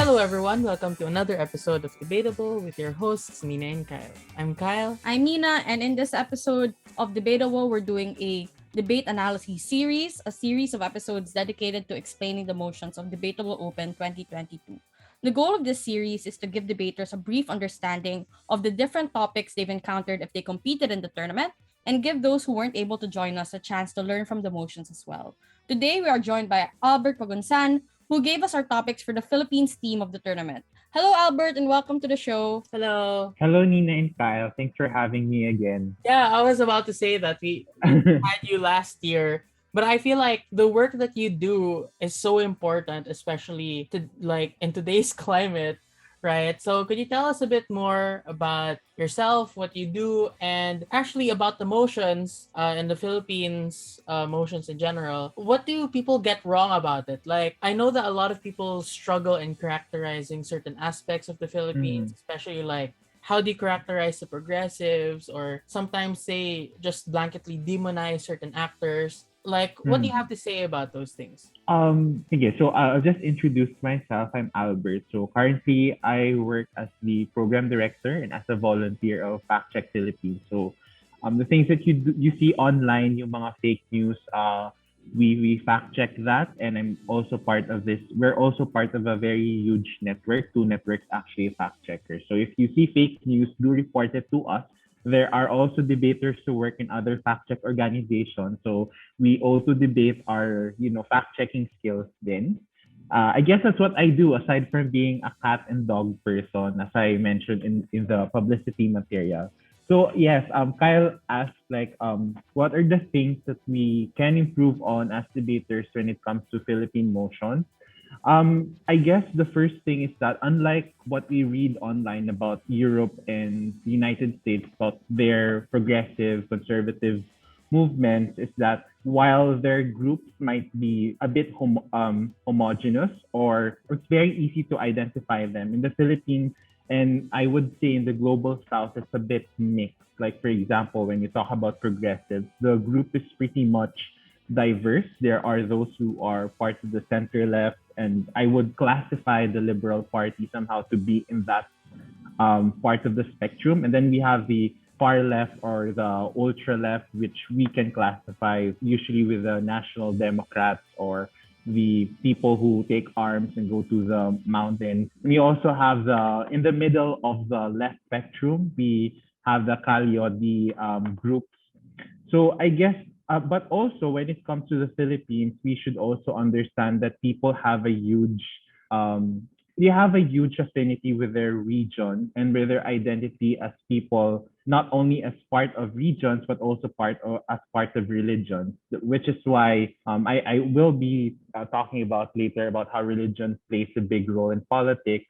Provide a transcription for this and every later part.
Hello, everyone. Welcome to another episode of Debatable with your hosts, Mina and Kyle. I'm Kyle. I'm Nina, and in this episode of Debatable, we're doing a debate analysis series, a series of episodes dedicated to explaining the motions of Debatable Open 2022. The goal of this series is to give debaters a brief understanding of the different topics they've encountered if they competed in the tournament, and give those who weren't able to join us a chance to learn from the motions as well. Today, we are joined by Albert Pagunsan, who gave us our topics for the Philippines team of the tournament. Hello, Albert, and welcome to the show. Hello. Hello, Nina and Kyle. Thanks for having me again. Yeah, I was about to say that we had you last year, but I feel like the work that you do is so important, especially to like in today's climate, right? So could you tell us a bit more about yourself, what you do, and actually about the motions in the Philippines, motions in general? What do people get wrong about it? Like I know that a lot of people struggle in characterizing certain aspects of the Philippines, Mhm. especially like how do you characterize the progressives, or sometimes they just blanketly demonize certain actors. Like, what do you have Mhm. to say about those things? Okay, so I'll just introduce myself. I'm Albert. So currently, I work as the program director and as a volunteer of Fact Check Philippines. So, the things that you see online, yung mga fake news, we fact check that, and I'm also part of this. We're also part of a very huge network. Two networks actually fact checkers. So if you see fake news, do report it to us. There are also debaters who work in other fact check organizations. So we also debate our fact checking skills then. I guess that's what I do aside from being a cat and dog person, as I mentioned in the publicity material. So yes, Kyle asked like what are the things that we can improve on as debaters when it comes to Philippine motion. I guess the first thing is that unlike what we read online about Europe and the United States about their progressive, conservative movements, is that while their groups might be a bit homogenous, or it's very easy to identify them in the Philippines, and I would say in the global south, it's a bit mixed. Like for example, when you talk about progressives, the group is pretty much diverse. There are those who are part of the center left, and I would classify the Liberal Party somehow to be in that part of the spectrum. And then we have the far left or the ultra left, which we can classify usually with the National Democrats or the people who take arms and go to the mountains. We also have the in the middle of the left spectrum. We have the Kalyo, the groups. So I guess, but also when it comes to the Philippines, we should also understand that people have a um, they have a huge affinity with their region and with their identity as people, not only as part of regions but also as part of religions. Which is why I will be talking about later about how religion plays a big role in politics.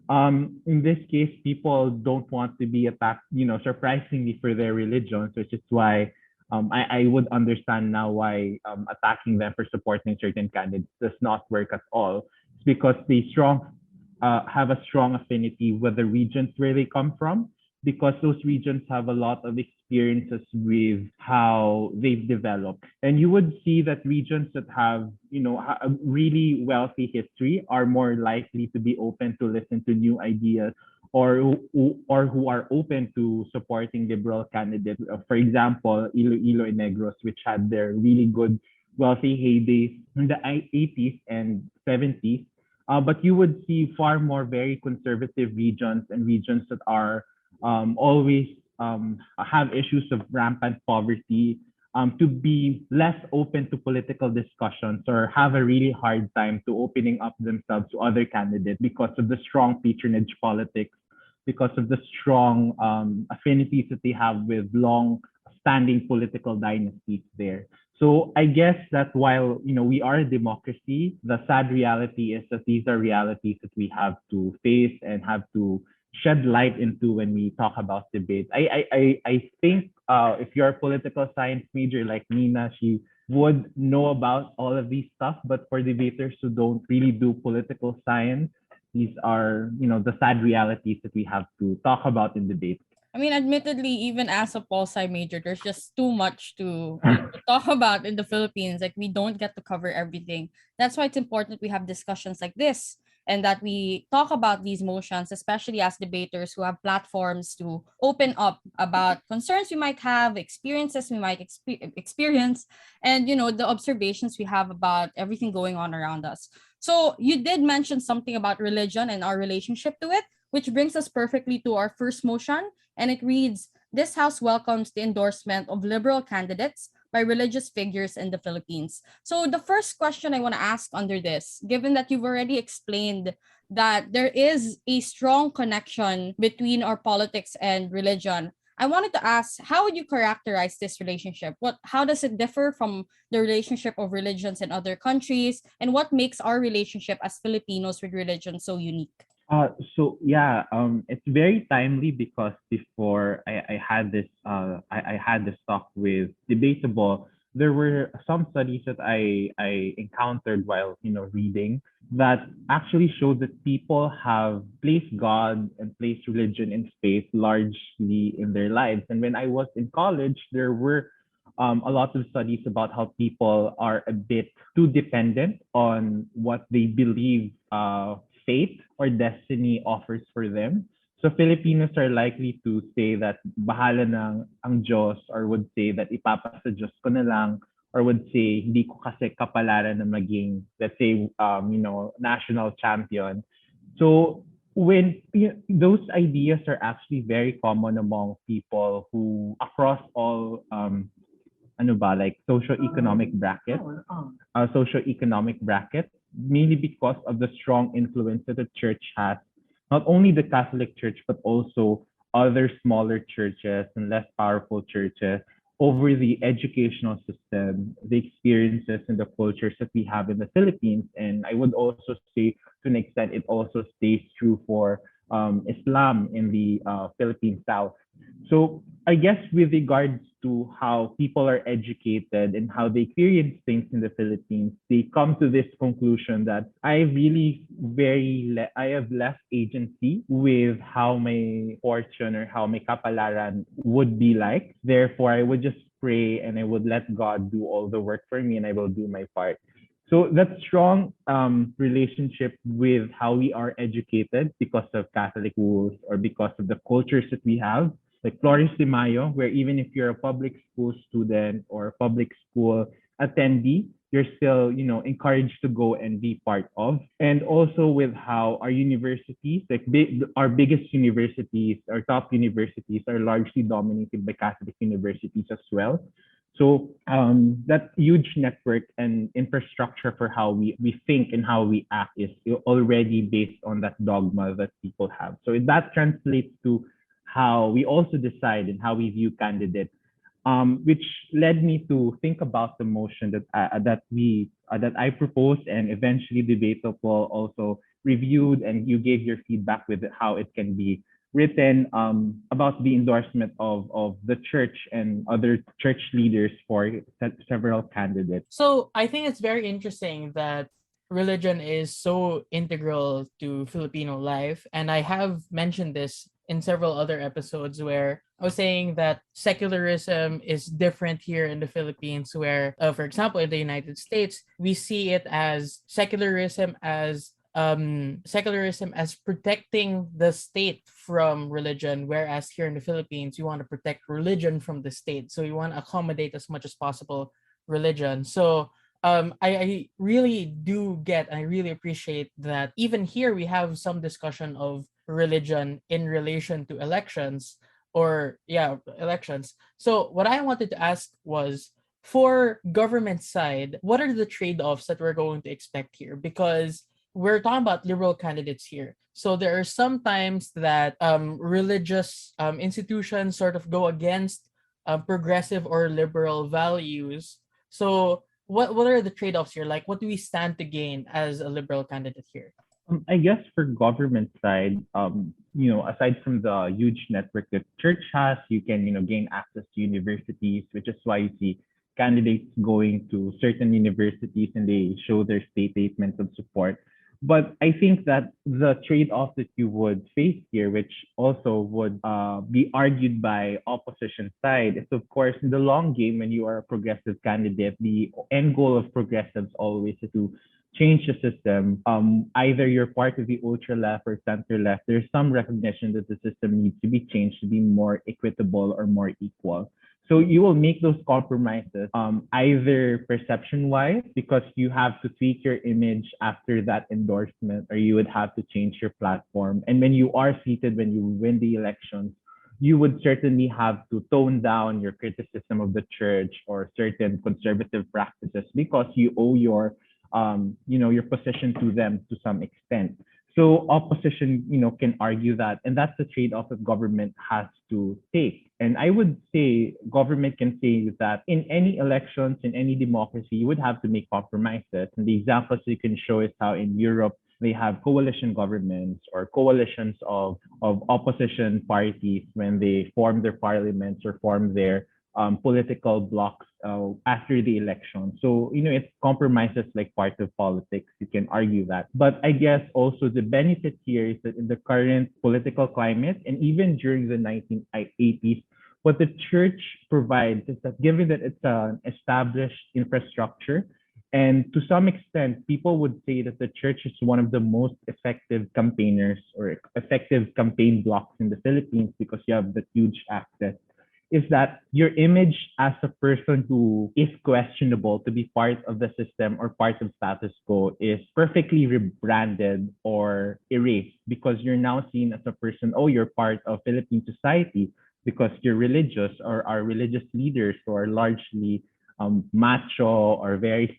In this case, people don't want to be attacked, surprisingly for their religions, which is why I would understand now why attacking them for supporting certain candidates does not work at all. It's because they have a strong affinity with the regions where they come from, because those regions have a lot of experiences with how they've developed. And you would see that regions that have, a really wealthy history are more likely to be open to listen to new ideas, or who are open to supporting liberal candidates. For example, Iloilo and Negros, which had their really good wealthy heydays in the 80s and 70s. But you would see far more very conservative regions and regions that are always have issues of rampant poverty, to be less open to political discussions, or have a really hard time to opening up themselves to other candidates because of the strong patronage politics, because of the strong affinities that they have with long standing political dynasties there. So I guess that while we are a democracy, the sad reality is that these are realities that we have to face and have to shed light into when we talk about debate. I think if you're a political science major like Nina, she would know about all of these stuff. But for debaters who don't really do political science, these are the sad realities that we have to talk about in debate. I mean, admittedly, even as a pol sci major, there's just too much to talk about in the Philippines. Like, we don't get to cover everything. That's why it's important we have discussions like this. and that we talk about these motions, especially as debaters who have platforms to open up about concerns we might have, experiences we might experience, and the observations we have about everything going on around us. So you did mention something about religion and our relationship to it, which brings us perfectly to our first motion, and it reads, this House welcomes the endorsement of liberal candidates by religious figures in the Philippines. So the first question I want to ask under this, given that you've already explained that there is a strong connection between our politics and religion, I wanted to ask, how would you characterize this relationship? How does it differ from the relationship of religions in other countries, and what makes our relationship as Filipinos with religion so unique? So yeah, it's very timely because before I had this I had this talk with Debatable, there were some studies that I encountered while reading that actually showed that people have placed God and placed religion and faith largely in their lives. And when I was in college, there were a lot of studies about how people are a bit too dependent on what they believe fate or destiny offers for them. So Filipinos are likely to say that bahala ng ang Diyos, or would say that ipapasa Diyos ko na lang, or would say hindi ko kasi kapalaran na maging, let's say, national champion. So when those ideas are actually very common among people who across all ano ba, like socioeconomic bracket, socioeconomic bracket, mainly because of the strong influence that the church has, not only the Catholic Church, but also other smaller churches and less powerful churches over the educational system, the experiences and the cultures that we have in the Philippines. And I would also say, to an extent, it also stays true for Islam in the Philippine South. So I guess with regards to how people are educated and how they experience things in the Philippines, they come to this conclusion that I have less agency with how my fortune or how my kapalaran would be like. Therefore, I would just pray and I would let God do all the work for me and I will do my part. So that strong relationship with how we are educated because of Catholic rules or because of the cultures that we have, like Flores de Mayo, where even if you're a public school student or a public school attendee, you're still, encouraged to go and be part of. And also with how our universities, like our biggest universities, our top universities are largely dominated by Catholic universities as well. So that huge network and infrastructure for how we think and how we act is already based on that dogma that people have. So that translates to how we also decide and how we view candidates, which led me to think about the motion that I proposed and eventually Debatable also reviewed, and you gave your feedback with how it can be written about the endorsement of the church and other church leaders for several candidates. So I think it's very interesting that religion is so integral to Filipino life. And I have mentioned this in several other episodes where I was saying that secularism is different here in the Philippines, where, for example, in the United States, we see it as secularism as protecting the state from religion, whereas here in the Philippines we want to protect religion from the state, so we want to accommodate as much as possible religion. So I really do get, I really appreciate that even here we have some discussion of religion in relation to elections, or yeah, elections. So what I wanted to ask was, for government side, what are the trade-offs that we're going to expect here? Because we're talking about liberal candidates here. So there are some times that religious institutions sort of go against progressive or liberal values. So what are the trade-offs here? Like, what do we stand to gain as a liberal candidate here? I guess for government side, aside from the huge network that church has, you can, gain access to universities, which is why you see candidates going to certain universities and they show their statements of support. But I think that the trade-off that you would face here, which also would be argued by opposition side, is of course in the long game when you are a progressive candidate, the end goal of progressives always is to change the system, either you're part of the ultra left or center left, there's some recognition that the system needs to be changed to be more equitable or more equal. So you will make those compromises, either perception wise, because you have to tweak your image after that endorsement, or you would have to change your platform. And when you are seated, when you win the elections, you would certainly have to tone down your criticism of the church or certain conservative practices because you owe your position to them to some extent. So opposition, can argue that, and that's the trade-off that government has to take. And I would say government can say that in any elections, in any democracy, you would have to make compromises. And the examples you can show is how in Europe they have coalition governments or coalitions of opposition parties when they form their parliaments or form their political blocs after the election. So, it's compromises like part of politics. You can argue that. But I guess also the benefit here is that in the current political climate and even during the 1980s, what the church provides is that given that it's an established infrastructure, and to some extent, people would say that the church is one of the most effective campaigners or effective campaign blocks in the Philippines because you have the huge access is that your image as a person who is questionable to be part of the system or part of status quo is perfectly rebranded or erased because you're now seen as a person, oh, you're part of Philippine society because you're religious or our religious leaders who are largely macho or very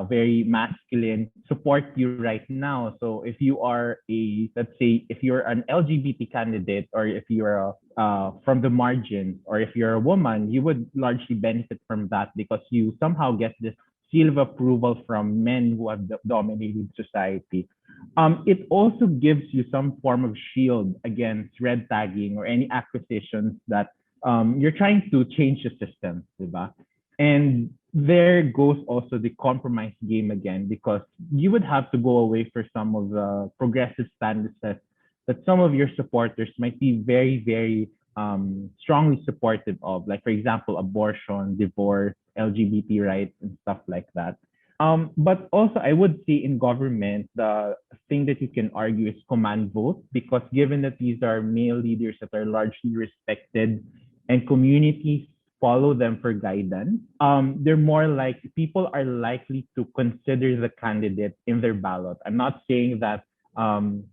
very masculine support you right now. So if you are let's say if you're an LGBT candidate or if you're from the margins or if you're a woman, you would largely benefit from that because you somehow get this seal of approval from men who have dominated society. It also gives you some form of shield against red tagging or any accusations that you're trying to change the system, diba? And there goes also the compromise game again, because you would have to go away for some of the progressive standards that some of your supporters might be very, very strongly supportive of, like for example, abortion, divorce, LGBT rights, and stuff like that. But also, I would say in government, the thing that you can argue is command vote, because given that these are male leaders that are largely respected and communities follow them for guidance, they're more like people are likely to consider the candidate in their ballot. I'm not saying that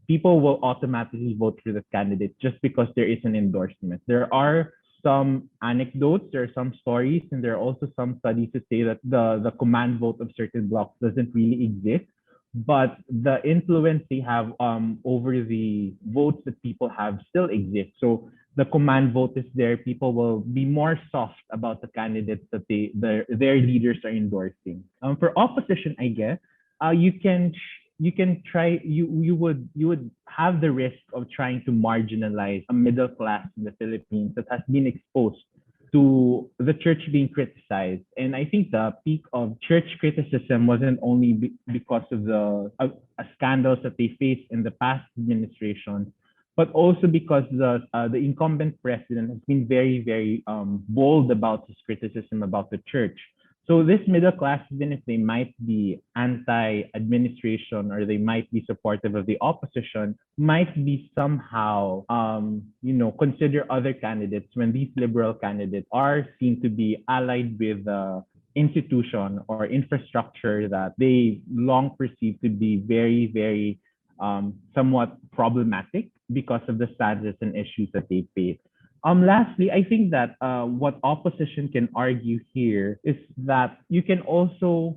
people will automatically vote for the candidate just because there is an endorsement. There are some anecdotes, there are some stories, and there are also some studies to say that the command vote of certain blocks doesn't really exist. But the influence they have over the votes that people have still exists. So the command vote is there. People will be more soft about the candidates that their leaders are endorsing. For opposition, I guess you can try you would have the risk of trying to marginalize a middle class in the Philippines that has been exposed to the church being criticized. And I think the peak of church criticism wasn't only because of the scandals that they faced in the past administration, but also because the incumbent president has been very, very bold about his criticism about the church. So this middle class, even if they might be anti-administration or they might be supportive of the opposition, might be somehow, consider other candidates when these liberal candidates are seen to be allied with the institution or infrastructure that they long perceived to be very, very somewhat problematic because of the standards and issues that they face. Lastly, I think that what opposition can argue here is that you would also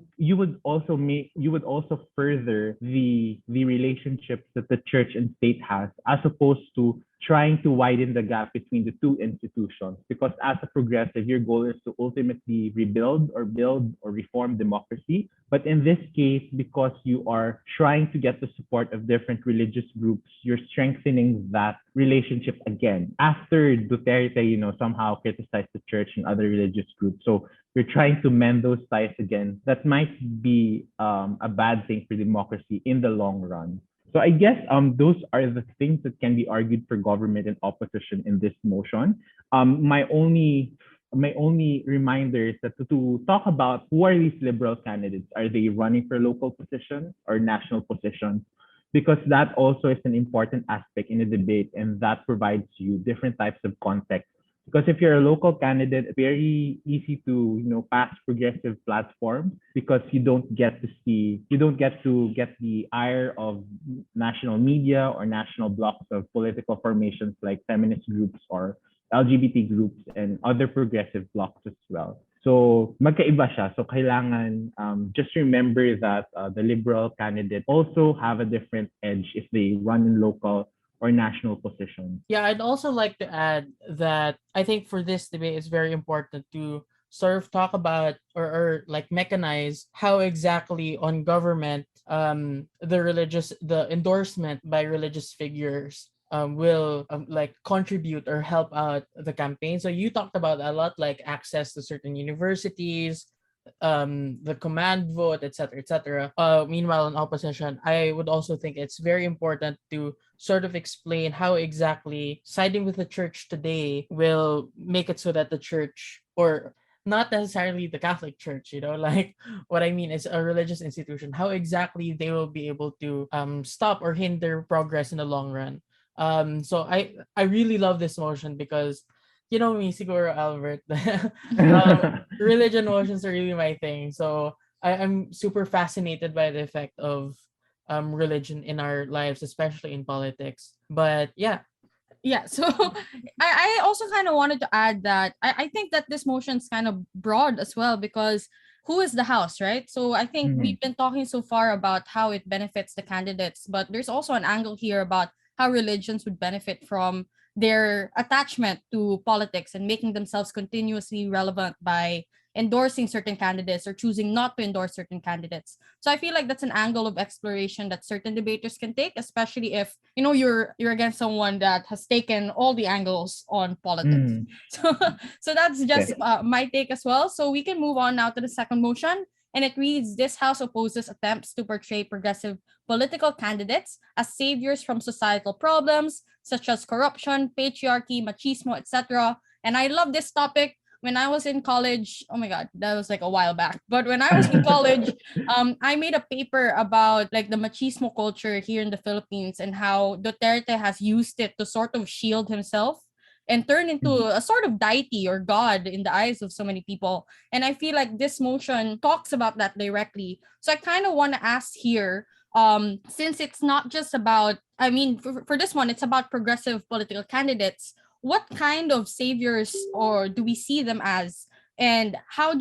further the relationships that the church and state has, as opposed to trying to widen the gap between the two institutions. Because as a progressive, your goal is to ultimately rebuild or build or reform democracy. But in this case, because you are trying to get the support of different religious groups, you're strengthening that relationship again. After Duterte, somehow criticized the church and other religious groups. So you're trying to mend those ties again. That might be a bad thing for democracy in the long run. So I guess those are the things that can be argued for government and opposition in this motion. My only my only reminder is that to talk about who are these liberal candidates. Are they running for local positions or national positions? Because that also is an important aspect in the debate, and that provides you different types of context. Because if you're a local candidate, it's very easy to pass progressive platforms because you don't get to get the ire of national media or national blocks of political formations like feminist groups or LGBT groups and other progressive blocks as well. So magkaiba siya. So kailangan just remember that the liberal candidate also have a different edge if they run in local or national positions. Yeah, I'd also like to add that I think for this debate, it's very important to sort of talk about or like mechanize how exactly on government the endorsement by religious figures will like contribute or help out the campaign. So you talked about a lot like access to certain universities, the command vote, etc., etc. Meanwhile, in opposition, I would also think it's very important to sort of explain how exactly siding with the church today will make it so that the church, or not necessarily the Catholic Church, like what I mean is a religious institution, how exactly they will be able to stop or hinder progress in the long run. So I really love this motion because me, siguro Albert, religion motions are really my thing. So I'm super fascinated by the effect of religion in our lives, especially in politics. But yeah. Yeah, so I also kind of wanted to add that I think that this motion is kind of broad as well because who is the house, right? So I think Mhm. we've been talking so far about how it benefits the candidates, but there's also an angle here about how religions would benefit from their attachment to politics and making themselves continuously relevant by endorsing certain candidates or choosing not to endorse certain candidates. So I feel like that's an angle of exploration that certain debaters can take, especially if you're against someone that has taken all the angles on politics. Mhm. So so that's just Yes. my take as well. So we can move on now to the second motion. And it reads, this House opposes attempts to portray progressive political candidates as saviors from societal problems such as corruption, patriarchy, machismo, etc. And I love this topic. When I was in college, oh my god, that was like a while back. But when I was in college, I made a paper about like the machismo culture here in the Philippines and how Duterte has used it to sort of shield himself and turn into Mhm. a sort of deity or god in the eyes of so many people. And I feel like this motion talks about that directly. So I kind of want to ask here, since it's not just about, I mean, for this one, it's about progressive political candidates. What kind of saviors or do we see them as? And how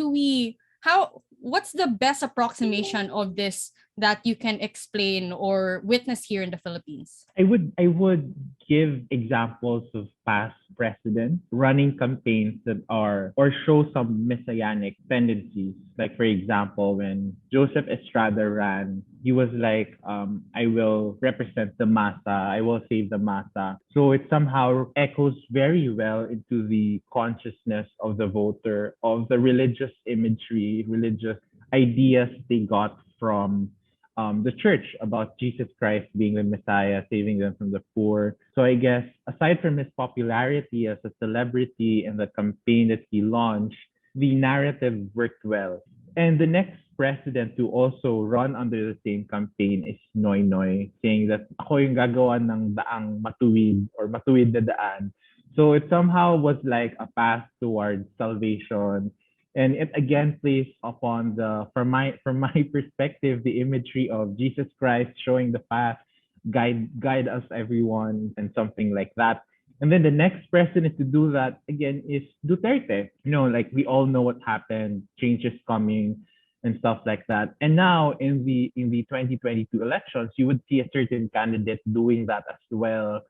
what's the best approximation of this that you can explain or witness here in the Philippines? I would give examples of past presidents running campaigns that are or show some messianic tendencies. Like for example, when Joseph Estrada ran, he was like, I will represent the massa, I will save the massa. So it somehow echoes very well into the consciousness of the voter, of the religious imagery, religious ideas they got from the church about Jesus Christ being the Messiah, saving them from the poor. So I guess aside from his popularity as a celebrity and the campaign that he launched, the narrative worked well. And the next president to also run under the same campaign is Noy Noy, saying that ako yung gagawa ng daang matuwid or matuwid na daan. So it somehow was like a path towards salvation, and it again plays upon the from my perspective the imagery of Jesus Christ showing the path, guide us everyone, and something like that. And then the next president to do that again is Duterte. Like we all know what happened, change is coming and stuff like that. And now in the 2022 elections, you would see a certain candidate doing that as well.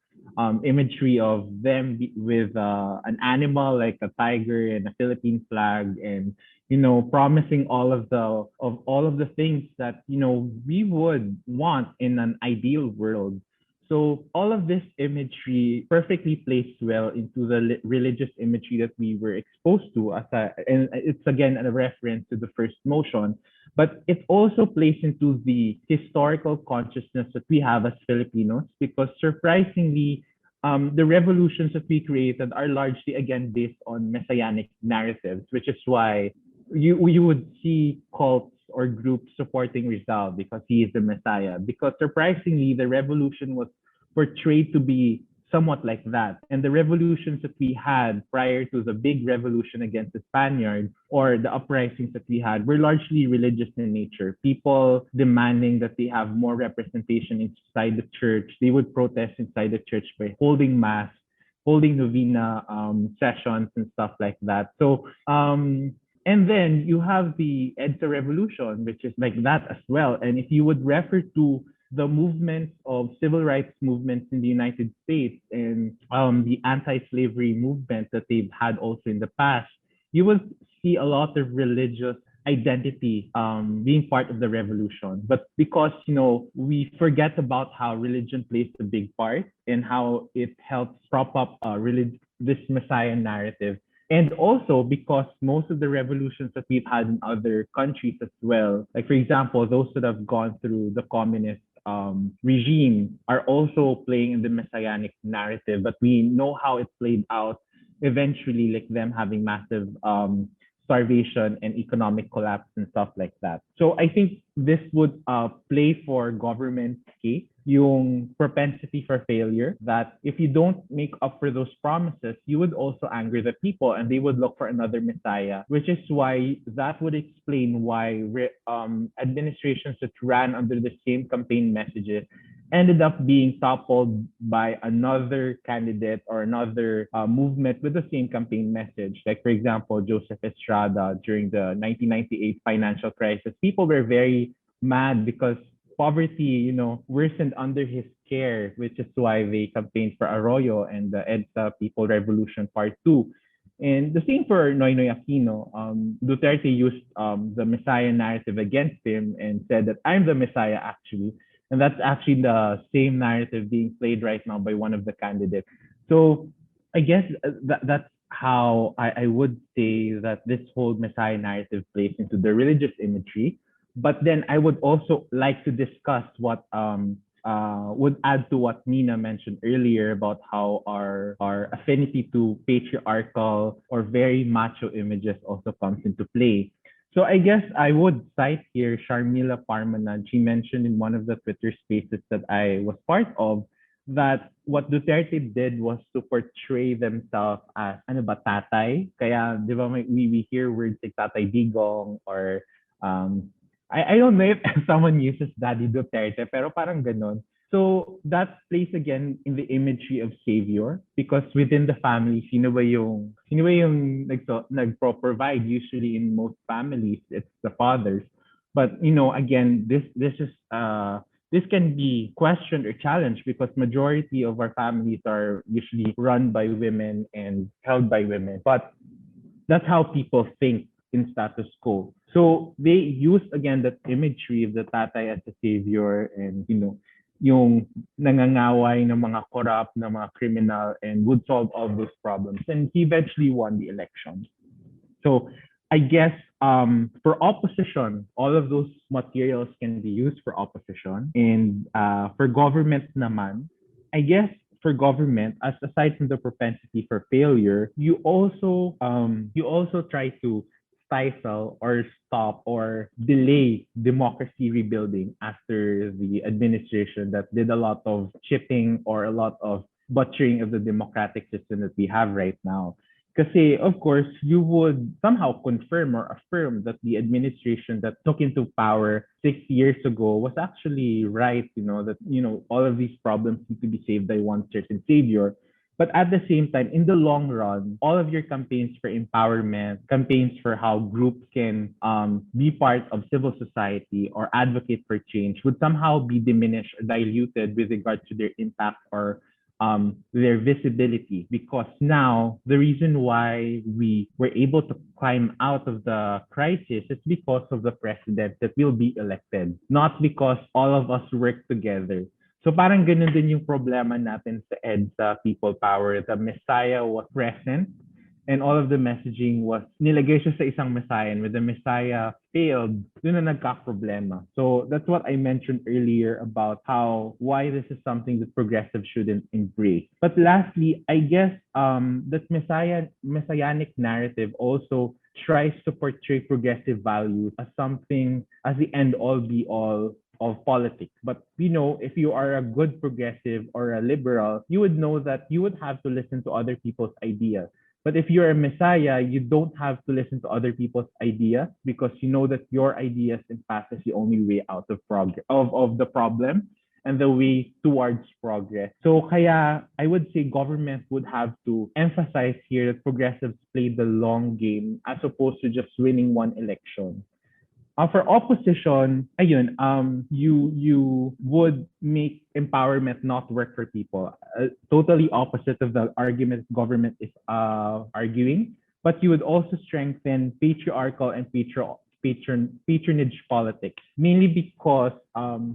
Imagery of them with an animal like a tiger and a Philippine flag, and promising all of the things that we would want in an ideal world. So all of this imagery perfectly plays well into the religious imagery that we were exposed to and it's again a reference to the first motion, but it also plays into the historical consciousness that we have as Filipinos, because surprisingly, the revolutions that we created are largely again based on messianic narratives, which is why you would see cults or groups supporting Rizal because he is the Messiah. Because surprisingly, the revolution was portrayed to be somewhat like that. And the revolutions that we had prior to the big revolution against the Spaniards or the uprisings that we had were largely religious in nature. People demanding that they have more representation inside the church. They would protest inside the church by holding mass, holding novena sessions and stuff like that. And then you have the EDSA revolution, which is like that as well. And if you would refer to the movements of civil rights movements in the United States and the anti-slavery movement that they've had also in the past, you will see a lot of religious identity being part of the revolution. But because, we forget about how religion plays a big part and how it helps prop up this Messiah narrative, and also because most of the revolutions that we've had in other countries as well, like for example, those that have gone through the communist regime are also playing in the messianic narrative, but we know how it played out eventually, like them having massive starvation and economic collapse and stuff like that. So I think this would play for government case yung propensity for failure, that if you don't make up for those promises, you would also anger the people and they would look for another messiah, which is why that would explain why administrations that ran under the same campaign messages ended up being toppled by another candidate or another movement with the same campaign message. Like, for example, Joseph Estrada during the 1998 financial crisis. People were very mad because poverty, worsened under his care, which is why they campaigned for Arroyo and the EDSA People Revolution Part 2. And the same for Noynoy Aquino. Duterte used the Messiah narrative against him and said that I'm the Messiah actually. And that's actually the same narrative being played right now by one of the candidates. So I guess that's how I would say that this whole Messiah narrative plays into the religious imagery. But then I would also like to discuss what would add to what Nina mentioned earlier about how our affinity to patriarchal or very macho images also comes into play. So I guess I would cite here Sharmila Parmanand. She mentioned in one of the Twitter spaces that I was part of that what Duterte did was to portray themselves as ano ba, tatay. Kaya, di ba, we hear words like tatay digong or I don't know if someone uses Daddy Duterte, pero parang ganon. So that plays again in the imagery of savior because within the family, sino ba yung nagpro-provide? Usually in most families, it's the fathers. But again, this can be questioned or challenged because majority of our families are usually run by women and held by women. But that's how people think in status quo. So they use again that imagery of the tatay as a savior and yung nangangaway ng mga corrupt, ng mga criminal and would solve all those problems. And he eventually won the election. So I guess for opposition, all of those materials can be used for opposition. And for government naman, I guess for government, as aside from the propensity for failure, you also try to stifle or stop or delay democracy rebuilding after the administration that did a lot of chipping or a lot of butchering of the democratic system that we have right now. Kasi, of course, you would somehow confirm or affirm that the administration that took into power 6 years ago was actually right, that, all of these problems need to be saved by one certain savior. But at the same time, in the long run, all of your campaigns for empowerment, campaigns for how groups can be part of civil society or advocate for change would somehow be diminished or diluted with regard to their impact or their visibility, because now the reason why we were able to climb out of the crisis is because of the president that will be elected, not because all of us work together. So parang ganun din yung problema natin sa EDSA, people power. The Messiah was present and all of the messaging was nilagay siya sa isang Messiah, and when the Messiah failed, dun na nagka-problema. So that's what I mentioned earlier about why this is something that progressives shouldn't embrace. But lastly, I guess that messianic narrative also tries to portray progressive values as something, as the end all be all of politics. But if you are a good progressive or a liberal, you would know that you would have to listen to other people's ideas. But if you're a messiah, you don't have to listen to other people's ideas because you know that your ideas and path is the only way out of the problem and the way towards progress. So kaya I would say government would have to emphasize here that progressives play the long game as opposed to just winning one election. For opposition, ayun, you would make empowerment not work for people. Totally opposite of the argument government is arguing. But you would also strengthen patriarchal and patronage politics, mainly because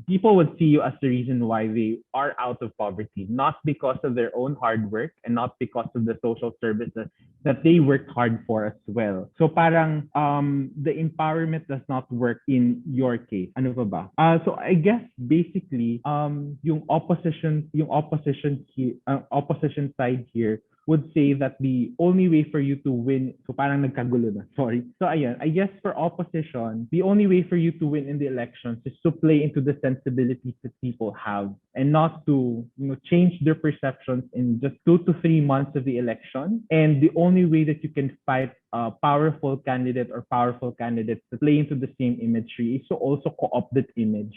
people would see you as the reason why they are out of poverty, not because of their own hard work and not because of the social services that they worked hard for as well. So parang the empowerment does not work in your case. Ano pa ba? So I guess basically opposition side here would say that the only way for you to win, so parang nagkagulo na, sorry. So ayan, I guess for opposition, the only way for you to win in the elections is to play into the sensibilities that people have and not to, change their perceptions in just 2 to 3 months of the election. And the only way that you can fight a powerful candidate or powerful candidates to play into the same imagery is to also co-opt that image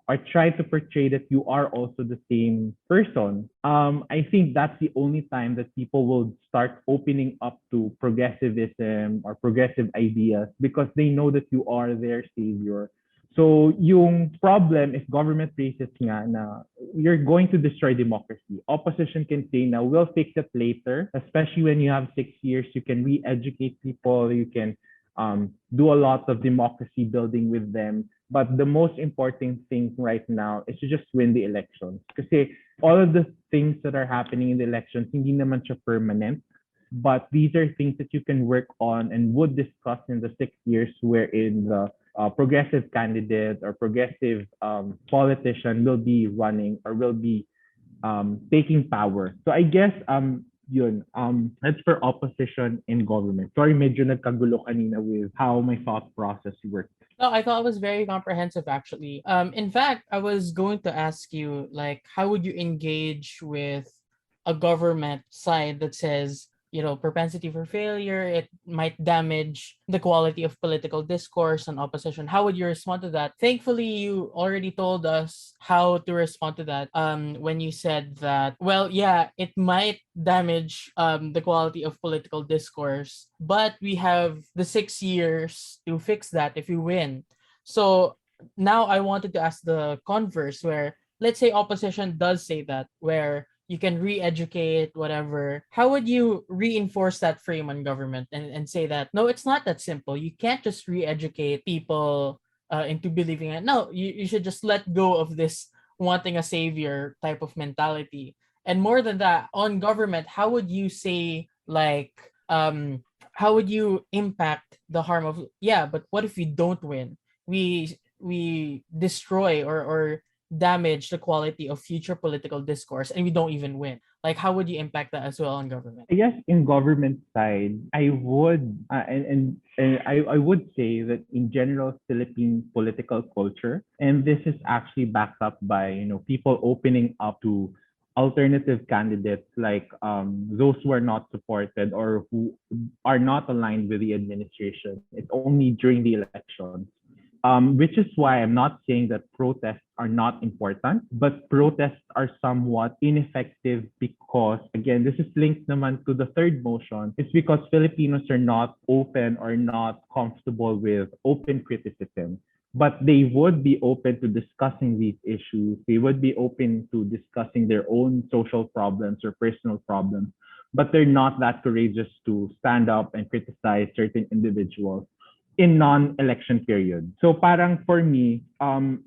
or try to portray that you are also the same person. I think that's the only time that people will start opening up to progressivism or progressive ideas because they know that you are their savior. So yung problem if government praises nga na you're going to destroy democracy. Opposition can say now we'll fix it later, especially when you have 6 years, you can re-educate people, you can do a lot of democracy building with them. But the most important thing right now is to just win the elections. Kasi all of the things that are happening in the elections, hindi naman siya permanent. But these are things that you can work on and would discuss in the 6 years wherein the progressive candidate or progressive politician will be running or will be taking power. So I guess yun, that's for opposition in government. Sorry, medyo nagkagulo kanina with how my thought process worked. No, I thought it was very comprehensive actually. In fact, I was going to ask you like how would you engage with a government side that says, propensity for failure, it might damage the quality of political discourse and opposition. How would you respond to that? Thankfully, you already told us how to respond to that when you said that, well, yeah, it might damage the quality of political discourse, but we have the 6 years to fix that if we win. So now I wanted to ask the converse where let's say opposition does say that, where you can re-educate whatever. How would you reinforce that frame on government and say that no, it's not that simple, you can't just re-educate people into believing it. No, you should just let go of this wanting a savior type of mentality. And more than that, on government, how would you say like how would you impact the harm of, yeah, but what if we don't win, we destroy or damage the quality of future political discourse and we don't even win? Like how would you impact that as well on government? I guess in government side, I would and I would say that in general Philippine political culture, and this is actually backed up by people opening up to alternative candidates like those who are not supported or who are not aligned with the administration. It's only during the elections. Which is why I'm not saying that protests are not important, but protests are somewhat ineffective because, again, this is linked naman to the third motion. It's because Filipinos are not open or not comfortable with open criticism. But they would be open to discussing these issues. They would be open to discussing their own social problems or personal problems, but they're not that courageous to stand up and criticize certain individuals in non-election period. So parang for me,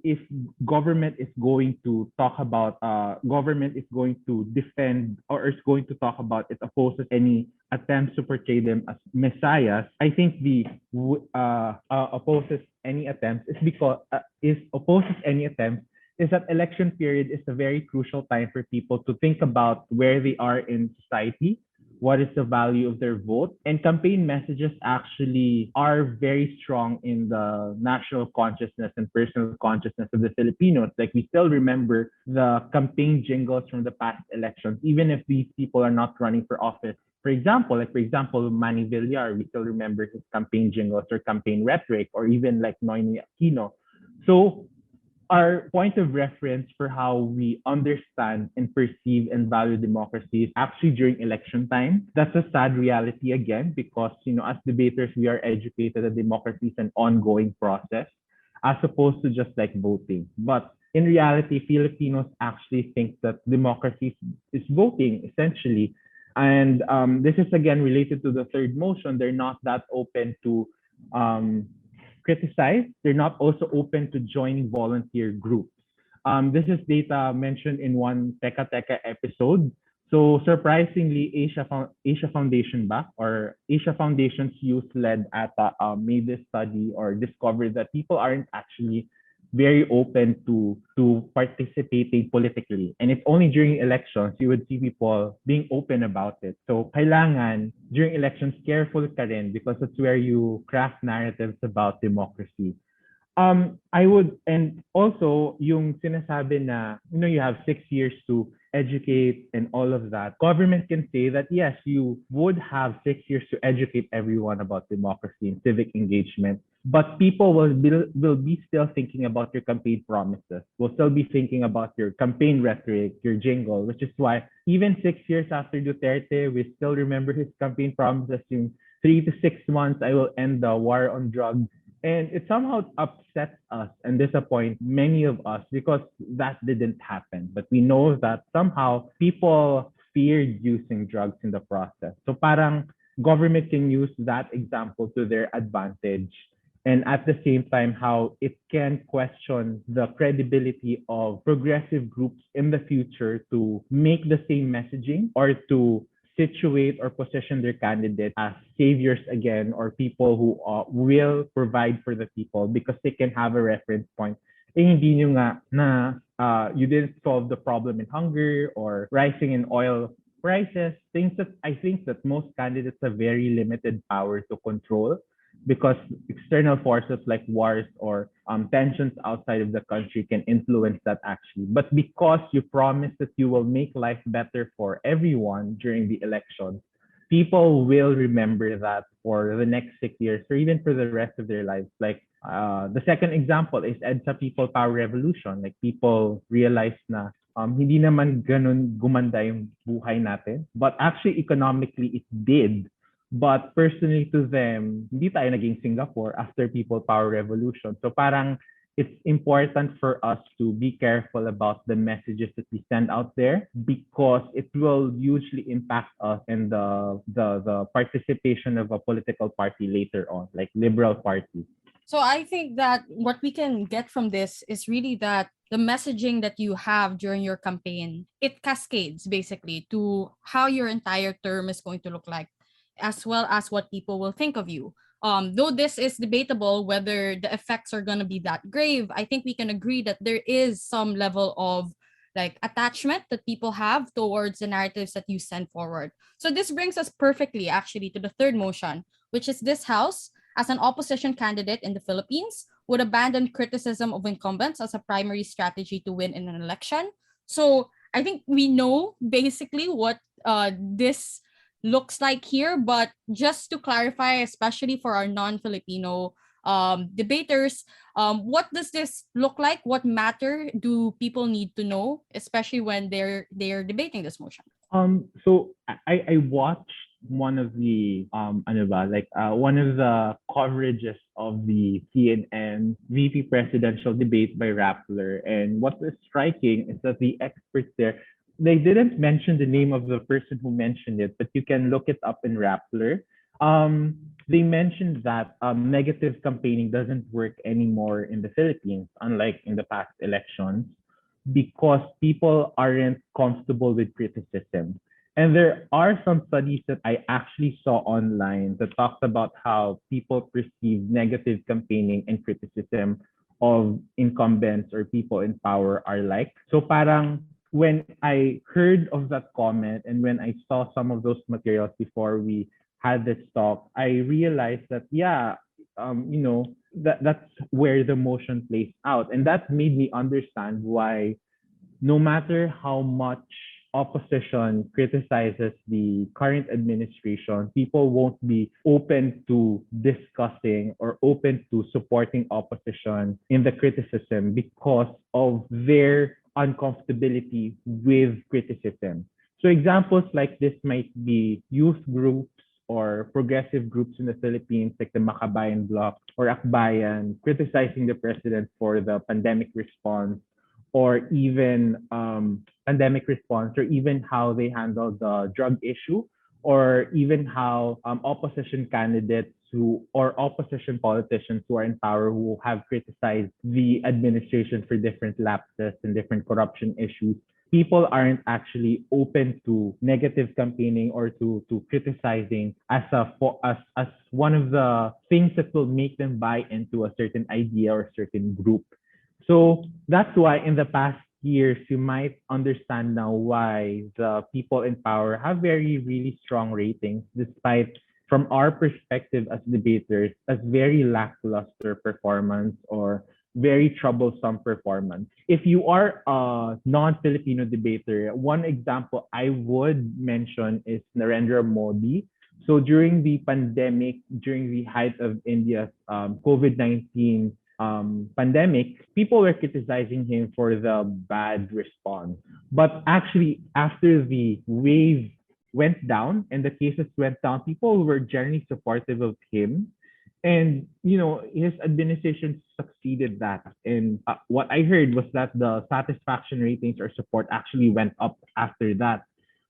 if government is going to talk about, government is going to defend or is going to talk about it opposes any attempts to portray them as messiahs, I think the opposes any attempts is because is opposes any attempts is that election period is a very crucial time for people to think about where they are in society, what is the value of their vote. And campaign messages actually are very strong in the national consciousness and personal consciousness of the Filipinos. Like we still remember the campaign jingles from the past elections, even if these people are not running for office. For example, Manny Villar, we still remember his campaign jingles or campaign rhetoric, or even like Noyni Aquino. So our point of reference for how we understand and perceive and value democracy is actually during election time. That's a sad reality again because, as debaters, we are educated that democracy is an ongoing process as opposed to just like voting. But in reality, Filipinos actually think that democracy is voting essentially. And this is again related to the third motion. They're not that open to um, criticize, they're not also open to joining volunteer groups. This is data mentioned in one Teka Teka episode. So surprisingly, Asia Foundation ba or Asia Foundation's youth-led ATA made this study or discovered that people aren't actually very open to participating politically. And it's only during elections you would see people being open about it. So kailangan during elections careful ka rin because that's where you craft narratives about democracy. I would, and also yung sinasabi na, you have 6 years to educate and all of that. Government can say that yes, you would have 6 years to educate everyone about democracy and civic engagement. But people will be still thinking about your campaign promises. Will still be thinking about your campaign rhetoric, your jingle, which is why even 6 years after Duterte, we still remember his campaign promises. Yung 3 to 6 months, I will end the war on drugs, and it somehow upsets us and disappoints many of us because that didn't happen. But we know that somehow people feared using drugs in the process. So parang government can use that example to their advantage. And at the same time, how it can question the credibility of progressive groups in the future to make the same messaging or to situate or position their candidate as saviors again or people who will provide for the people because they can have a reference point. Eh, hindi nyo nga na you didn't solve the problem in hunger or rising in oil prices, things that I think that most candidates have very limited power to control because external forces like wars or tensions outside of the country can influence that actually. But because you promise that you will make life better for everyone during the election, people will remember that for the next 6 years or even for the rest of their lives. Like the second example is EDSA People Power Revolution. Like people realize na hindi naman ganun gumanda yung buhay natin. But actually, economically, it did. But personally to them, hindi tayo naging Singapore after People Power Revolution. So parang it's important for us to be careful about the messages that we send out there because it will usually impact us and the participation of a political party later on, like Liberal Party. So I think that what we can get from this is really that the messaging that you have during your campaign, it cascades basically to how your entire term is going to look like, as well as what people will think of you. Though this is debatable whether the effects are going to be that grave, I think we can agree that there is some level of like attachment that people have towards the narratives that you send forward. So this brings us perfectly actually to the third motion, which is this house as an opposition candidate in the Philippines would abandon criticism of incumbents as a primary strategy to win in an election. So I think we know basically what this looks like here, but just to clarify, especially for our non-Filipino debaters, what does this look like? What matter do people need to know, especially when they're debating this motion? So I watched one of the ano ba, like one of the coverages of the CNN VP presidential debate by Rappler, and what was striking is that the experts there, they didn't mention the name of the person who mentioned it, but you can look it up in Rappler. Um, they mentioned that negative campaigning doesn't work anymore in the Philippines, unlike in the past elections, because people aren't comfortable with criticism. And there are some studies that I actually saw online that talked about how people perceive negative campaigning and criticism of incumbents or people in power are like. So parang when I heard of that comment and when I saw some of those materials before we had this talk, I realized that yeah, that's where the motion plays out, and that made me understand why no matter how much opposition criticizes the current administration, people won't be open to discussing or open to supporting opposition in the criticism because of their uncomfortability with criticism. So examples like this might be youth groups or progressive groups in the Philippines, like the Makabayan Bloc or Akbayan, criticizing the president for the pandemic response or even pandemic response, or even how they handle the drug issue, or even how opposition candidates who or opposition politicians who are in power who have criticized the administration for different lapses and different corruption issues. People aren't actually open to negative campaigning or to criticizing as one of the things that will make them buy into a certain idea or certain group. So that's why in the past years, you might understand now why the people in power have very, really strong ratings, despite from our perspective as debaters, as very lackluster performance or very troublesome performance. If you are a non-Filipino debater, one example I would mention is Narendra Modi. So during the pandemic, during the height of India's COVID-19 pandemic, people were criticizing him for the bad response. But actually, after the wave went down and the cases went down, people were generally supportive of him. And, his administration succeeded that. And what I heard was that the satisfaction ratings or support actually went up after that.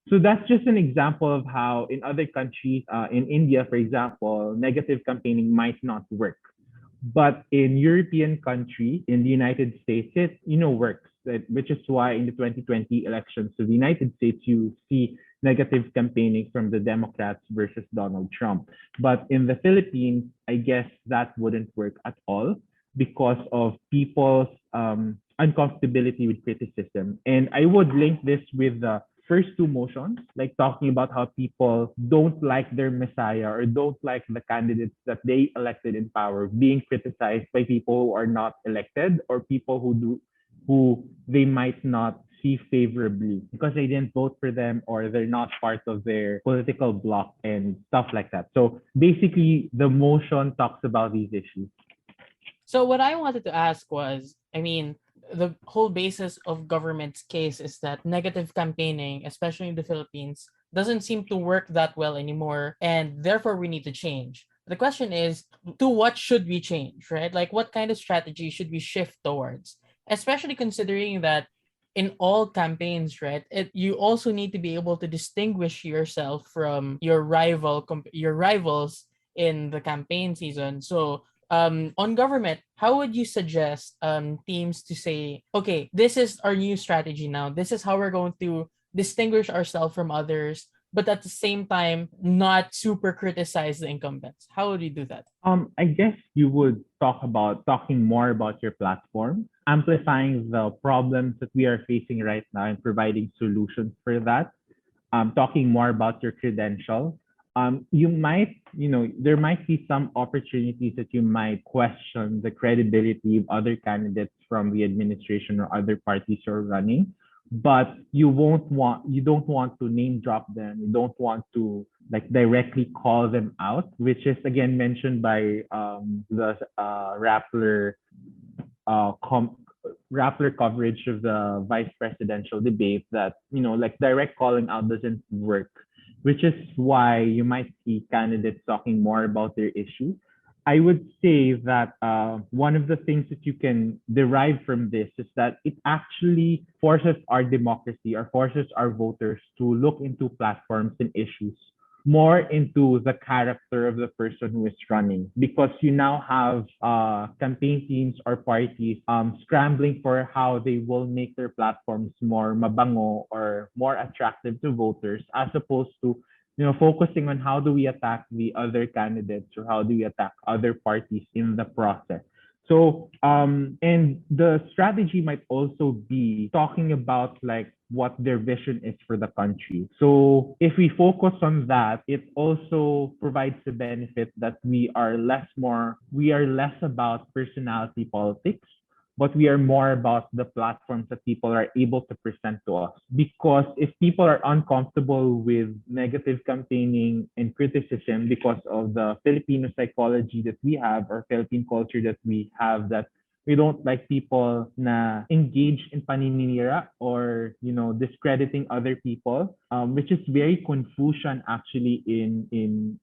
So that's just an example of how in other countries, in India, for example, negative campaigning might not work. But in European country, in the United States, it works. Which is why in the 2020 elections to the United States, you see negative campaigning from the Democrats versus Donald Trump. But in the Philippines, I guess that wouldn't work at all because of people's uncomfortability with criticism. And I would link this with the first two motions, like talking about how people don't like their messiah or don't like the candidates that they elected in power being criticized by people who are not elected or people who they might not see favorably because they didn't vote for them or they're not part of their political bloc and stuff like that. So basically the motion talks about these issues. So what I wanted to ask was, I mean, the whole basis of government's case is that negative campaigning, especially in the Philippines, doesn't seem to work that well anymore, and therefore we need to change. The question is, to what should we change, right? Like, what kind of strategy should we shift towards? Especially considering that in all campaigns, right, you also need to be able to distinguish yourself from your rivals in the campaign season. So on government, how would you suggest teams to say, okay, this is our new strategy now. This is how we're going to distinguish ourselves from others, but at the same time, not super criticize the incumbents. How would you do that? I guess you would talking more about your platform, amplifying the problems that we are facing right now and providing solutions for that. Talking more about your credentials. You might, there might be some opportunities that you might question the credibility of other candidates from the administration or other parties you're running, but you don't want to name drop them. You don't want to like directly call them out, which is again mentioned by the uh, com- Rappler coverage of the vice presidential debate that, like direct calling out doesn't work, which is why you might see candidates talking more about their issue. I would say that one of the things that you can derive from this is that it actually forces our democracy or forces our voters to look into platforms and issues more into the character of the person who is running, because you now have campaign teams or parties scrambling for how they will make their platforms more mabango or more attractive to voters, as opposed to focusing on how do we attack the other candidates or how do we attack other parties in the process. So, and the strategy might also be talking about like what their vision is for the country. So, if we focus on that, it also provides the benefit that we are less about personality politics, but we are more about the platforms that people are able to present to us. Because if people are uncomfortable with negative campaigning and criticism because of the Filipino psychology that we have or Philippine culture that we have, that we don't like people na engage in paninira or discrediting other people, which is very Confucian actually in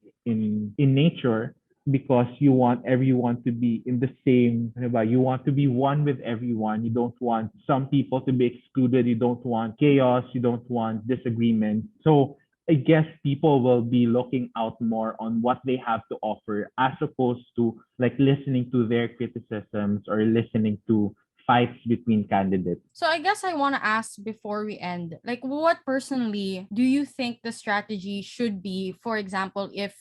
nature, because you want everyone to be in the same, ano ba, you want to be one with everyone. You don't want some people to be excluded. You don't want chaos. You don't want disagreement. So I guess people will be looking out more on what they have to offer as opposed to like listening to their criticisms or listening to fights between candidates. So I guess I want to ask before we end, like what personally do you think the strategy should be, for example, if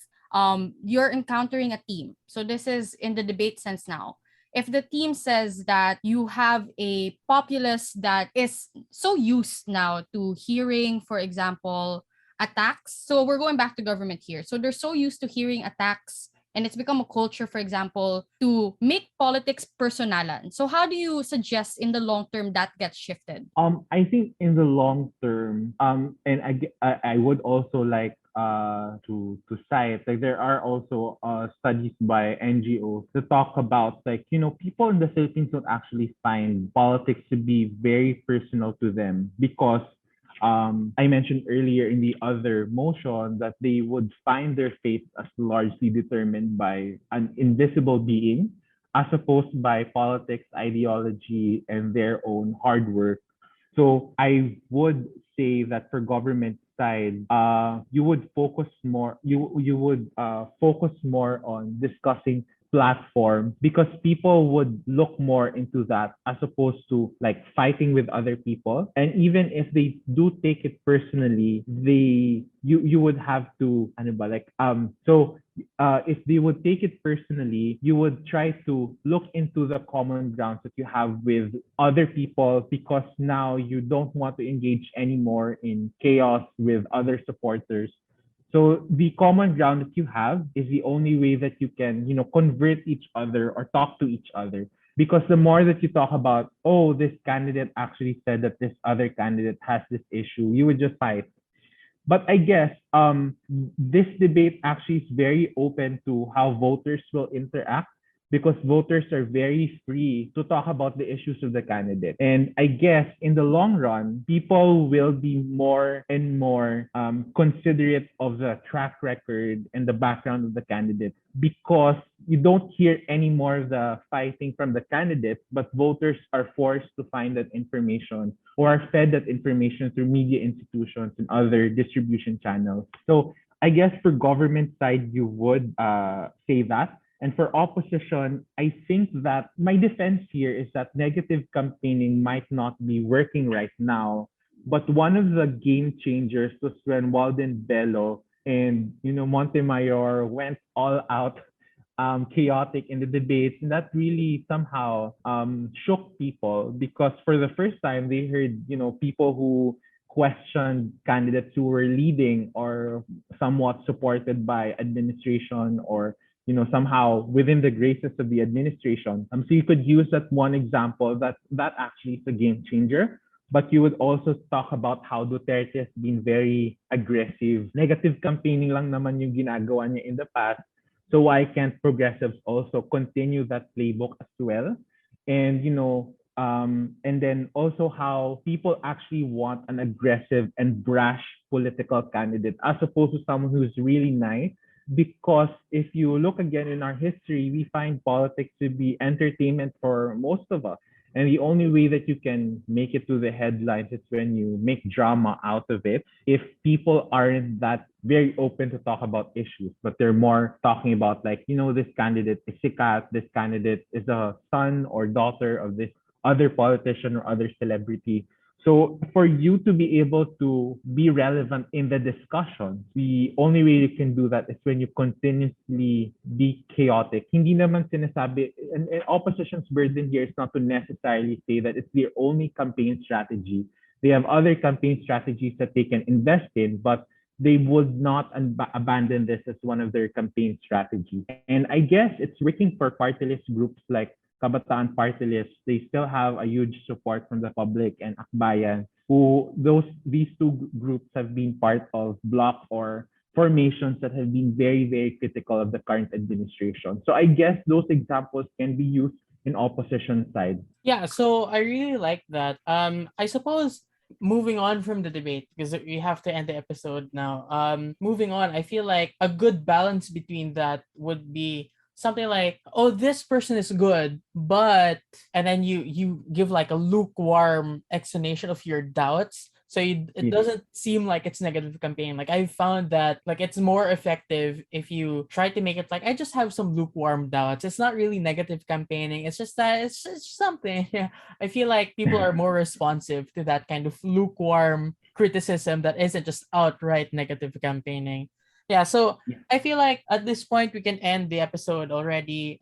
you're encountering a team. So this is in the debate sense now. If the team says that you have a populace that is so used now to hearing, for example, attacks. So we're going back to government here. So they're so used to hearing attacks, and it's become a culture, for example, to make politics personalan. So how do you suggest in the long term that gets shifted? I think in the long term, and I would also like to cite, like there are also studies by NGOs to talk about, like people in the Philippines don't actually find politics to be very personal to them, because I mentioned earlier in the other motion that they would find their fate as largely determined by an invisible being, as opposed by politics, ideology, and their own hard work. So I would say that for government side, you would focus more. You would focus more on discussing platform, because people would look more into that as opposed to like fighting with other people. And even if they do take it personally, you would have to ano ba, like if they would take it personally, you would try to look into the common grounds that you have with other people, because now you don't want to engage anymore in chaos with other supporters. So the common ground that you have is the only way that you can, convert each other or talk to each other. Because the more that you talk about, oh, this candidate actually said that this other candidate has this issue, you would just fight. But I guess this debate actually is very open to how voters will interact, because voters are very free to talk about the issues of the candidate. And I guess in the long run, people will be more and more considerate of the track record and the background of the candidate, because you don't hear any more of the fighting from the candidates, but voters are forced to find that information or are fed that information through media institutions and other distribution channels. So I guess for government side, you would say that. And for opposition, I think that my defense here is that negative campaigning might not be working right now. But one of the game changers was when Walden Bello and Montemayor went all out chaotic in the debates, and that really somehow shook people, because for the first time they heard people who questioned candidates who were leading or somewhat supported by administration, or somehow within the graces of the administration. So you could use that one example, that actually is a game changer. But you would also talk about how Duterte has been very aggressive. Negative campaigning lang naman yung ginagawa niya in the past. So why can't progressives also continue that playbook as well? And and then also how people actually want an aggressive and brash political candidate as opposed to someone who's really nice. Because if you look again in our history, we find politics to be entertainment for most of us. And the only way that you can make it to the headlines is when you make drama out of it. If people aren't that very open to talk about issues, but they're more talking about like, this candidate is sikat, this candidate is a son or daughter of this other politician or other celebrity. So for you to be able to be relevant in the discussion, the only way you can do that is when you continuously be chaotic. Hindi naman sinasabi, and opposition's burden here is not to necessarily say that it's their only campaign strategy. They have other campaign strategies that they can invest in, but they would not abandon this as one of their campaign strategies. And I guess it's working for party list groups like Kabataan Party List. They still have a huge support from the public and Akbayan, who these two groups have been part of bloc or formations that have been very, very critical of the current administration. So I guess those examples can be used in opposition side. Yeah, so I really like that. I suppose moving on from the debate because we have to end the episode now. Moving on, I feel like a good balance between that would be something like, oh, this person is good, but and then you give like a lukewarm explanation of your doubts. So it Yeah. doesn't seem like it's negative campaign. Like I found that like it's more effective if you try to make it like I just have some lukewarm doubts. It's not really negative campaigning. It's just that it's something. Yeah. I feel like people are more responsive to that kind of lukewarm criticism that isn't just outright negative campaigning. Yeah, so Yeah. I feel like at this point we can end the episode already.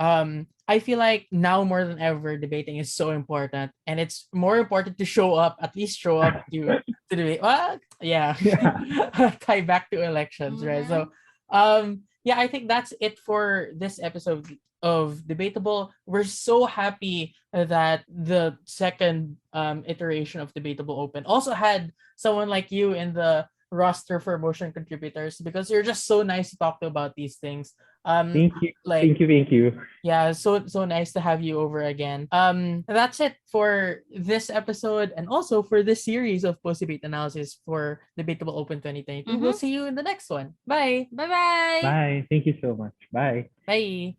I feel like now more than ever debating is so important, and it's more important to show up, at least show up to debate. Well, yeah, Yeah. tie back to elections, right? Mm-hmm. So, yeah, I think that's it for this episode of Debatable. We're so happy that the second iteration of Debatable Open also had someone like you in the roster for motion contributors because you're just so nice to talk to about these things. Um, Thank you. like Thank you. Thank you. yeah, so nice to have you over again. That's it for this episode and also for this series of post debate analysis for Debatable Open 2022. We'll Mm-hmm. see you in the next one. Bye. Bye bye. Bye. Thank you so much. Bye. Bye.